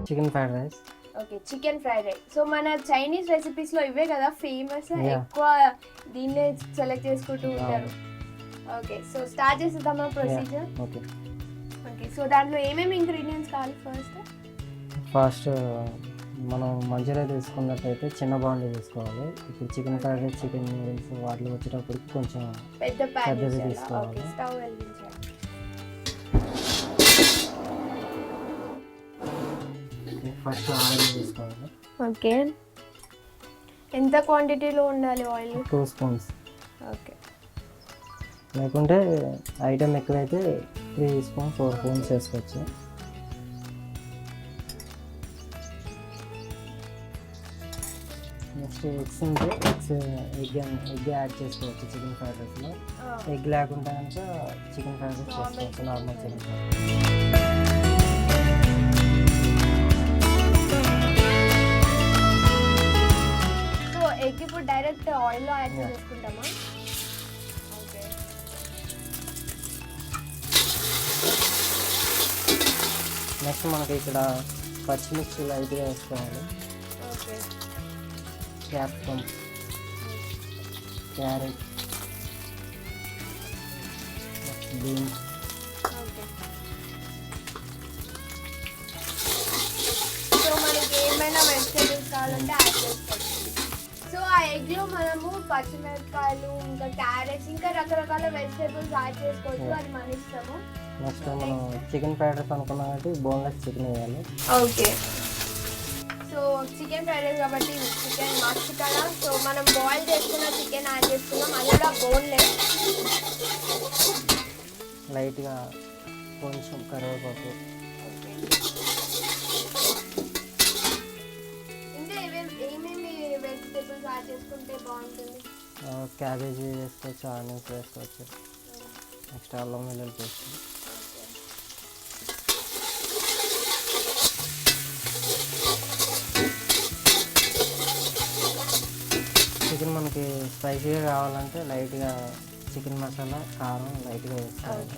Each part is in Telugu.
Chicken fried rice. Okay, chicken fried rice. So మన చైనీస్ రెసిపీస్లో ఇవే కదా ఫేమస్, ఎక్కువ దీన్నే సెలెక్ట్ చేసుకుంటూ ఉంటారు. ఓకే, సో స్టార్ట్ చేసేద్దామా ప్రొసీజర్? ఓకే ఓకే, సో దాంట్లో ఏమేమి ఇంగ్రీడియంట్స్ కావాలి? ఫస్ట్ మనం మంచూరియా తీసుకున్నట్టయితే చిన్న బాండి తీసుకోవాలి. ఇప్పుడు chicken fried rice, chicken noodles వాటిలో వచ్చేటప్పటికి కొంచెం పెద్దది తీసుకోవాలి. స్టవ్ వెలిగించాలి. ఫస్ట్ ఆయిల్ తీసుకోవాలి. ఓకే, ఎంత క్వాంటిటీలో ఉండాలి ఆయిల్? 2 స్పూన్స్. ఓకే, లేకుంటే ఐటమ్ ఎక్కువైతే 3 స్పూన్స్ 4 స్పూన్స్ వేసుకోవచ్చు. నెక్స్ట్ ఎగ్స్ ఉంటే ఎగ్ యాడ్ చేసుకోవచ్చు చికెన్ ఫ్రైడ్ రైస్లో. ఎగ్ లేకుండా కనుక చికెన్ ఫ్రైడ్ రైస్ చేసుకోవచ్చు, normal chicken fried rice. So egg ఇప్పుడు డైరెక్ట్ ఆయిల్లో యాడ్ చేసుకుంటామా? ఓకే, నెక్స్ట్ మనకి ఇక్కడ పచ్చిమిర్చి లైట్గా వేసుకోవాలి. Okay, capsicum, carrot, beans. Okay, so మనకి ఏమైనా వెజిటేబుల్స్ కావాలంటే యాడ్ చేసుకోవచ్చు. సో ఆ ఎగ్లో మనము పచ్చిమిరపకాయలు, ఇంకా క్యారెట్స్, ఇంకా రకరకాల వెజిటేబుల్స్ యాడ్ చేసుకోవచ్చు, అది మన ఇష్టము. నెక్స్ట్ మనం చికెన్ ఫ్రైడ్ రైస్ అనుకున్నాం కాబట్టి బోన్లెస్ చికెన్ వేయాలి. Okay, so chicken fried rice కాబట్టి చికెన్ మస్ట్ కదా. సో మనం బాయిల్ చేసుకున్న చికెన్ యాడ్ చేసుకున్నాం, అది కూడా బోన్లెస్. లైట్గా కొంచెం కరివేపాకు. ఇంకా ఏమేమి వెజిటేబుల్స్ యాడ్ చేసుకుంటే బాగుంటుంది? క్యాబేజీ వేసుకోవచ్చు, ఆనియన్స్ వేసుకోవచ్చు. నెక్స్ట్ అల్లం వెల్లుల్లి పేస్ట్. చికెన్ మనకి స్పైసీగా కావాలంటే లైట్గా చికెన్ మసాలా, కారం లైట్గా వేసుకోవాలి.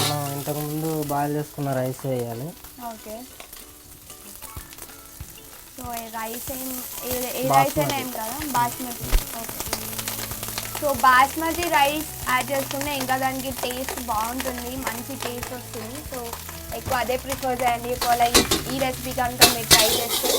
మనం ఇంతకుముందు బాయిల్ చేసుకున్న రైస్ వేయాలి. ఓకే, సో రైస్ ఏ రైస్ అయినా ఏం కదా, basmati. Okay, so basmati rice add చేసుకుంటే ఇంకా దానికి టేస్ట్ బాగుంటుంది, మంచి టేస్ట్ వస్తుంది. సో ఎక్కువ అదే ప్రిఫర్ చేయండి ఒకవేళ ఈ రెసిపీ కనుక మీరు ట్రై చేస్తే.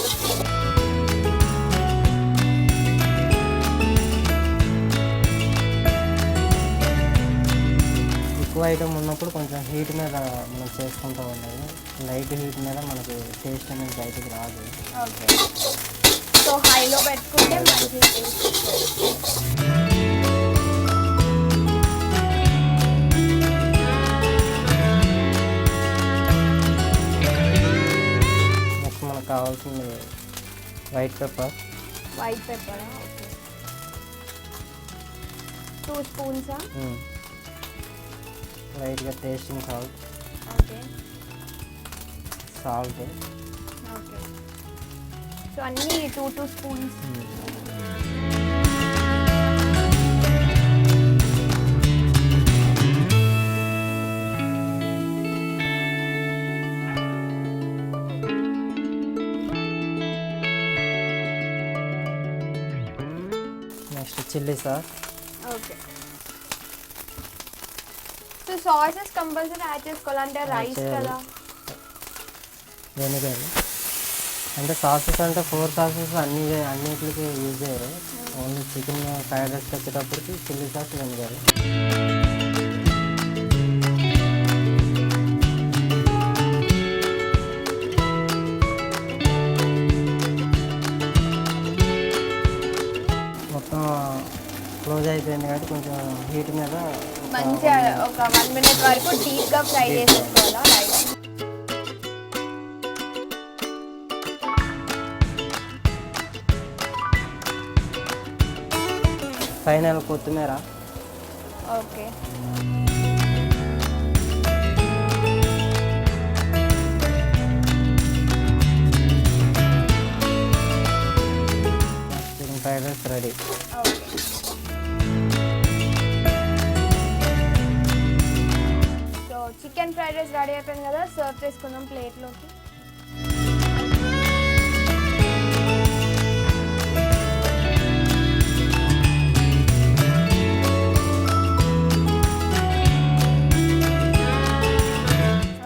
ఎక్కువ ఐటమ్ ఉన్నప్పుడు కొంచెం హీట్ మీద మనం చేసుకుంటూ ఉండాలి. లైట్ హీట్ మీద మనకి టేస్ట్ అనేది బయటకు రాదు. ఓకే, సో హైలో పెట్టుకుంటే మంచి టేస్ట్ వస్తుంది. నెక్స్ట్ మనకు కావాల్సింది వైట్ పెప్పర్. వైట్ పెప్పరా? ఓకే, 2 స్పూన్సా? లైట్గా tasting salt. Okay, salt. Okay, so అన్నీ 2 spoons. Next chilli sauce. Okay, so sauces compulsory add చేసుకోవాలంటే రైస్ కదా. వెనిగర్ అంటే సాసెస్ అంటే 4 సాసెస్ అన్నిటికి యూజ్ చేయరు. ఓన్లీ చికెన్ ఫ్రైడ్ రైస్కి వచ్చేటప్పటికి చిల్లీ సాస్, వెనిగర్. మొత్తం క్లోజ్ అయిపోయింది కాబట్టి కొంచెం హీట్ మీద మంచిగా ఒక 1 మినిట్ వరకు డీప్గా ఫ్రై చేసేసుకోవాలా రైస్. ఫైనల్ కొత్తిమీర. Okay, fried rice ready. Okay, so chicken fried rice ready అయిపోయింది కదా, సర్వ్ చేసుకుందాం ప్లేట్లోకి.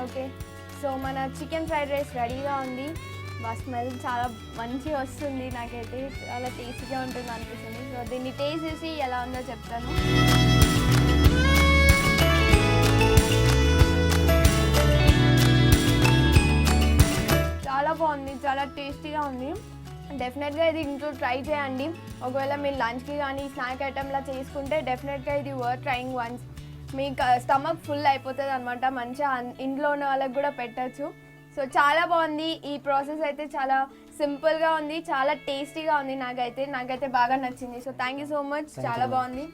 ఓకే, సో మన చికెన్ ఫ్రైడ్ రైస్ రెడీగా ఉంది. స్మెల్ చాలా మంచిగా వస్తుంది, నాకైతే చాలా టేస్టీగా ఉంటుంది అనిపిస్తుంది. సో దీన్ని టేస్ట్ చేసి ఎలా ఉందో చెప్తాను. చాలా బాగుంది, చాలా టేస్టీగా ఉంది. డెఫినెట్గా ఇది ఇంట్లో ట్రై చేయండి. ఒకవేళ మీరు లంచ్కి కానీ స్నాక్ ఐటెంలా చేసుకుంటే డెఫినెట్గా ఇది వర్త్ ట్రైయింగ్ వన్స్. మీకు స్టమక్ ఫుల్ అయిపోతుంది అనమాట. మంచిగా ఇంట్లో ఉన్న వాళ్ళకి కూడా పెట్టచ్చు. సో చాలా బాగుంది. ఈ ప్రాసెస్ అయితే చాలా సింపుల్గా ఉంది, చాలా టేస్టీగా ఉంది. నాకైతే బాగా నచ్చింది. So thank you so much, చాలా బాగుంది.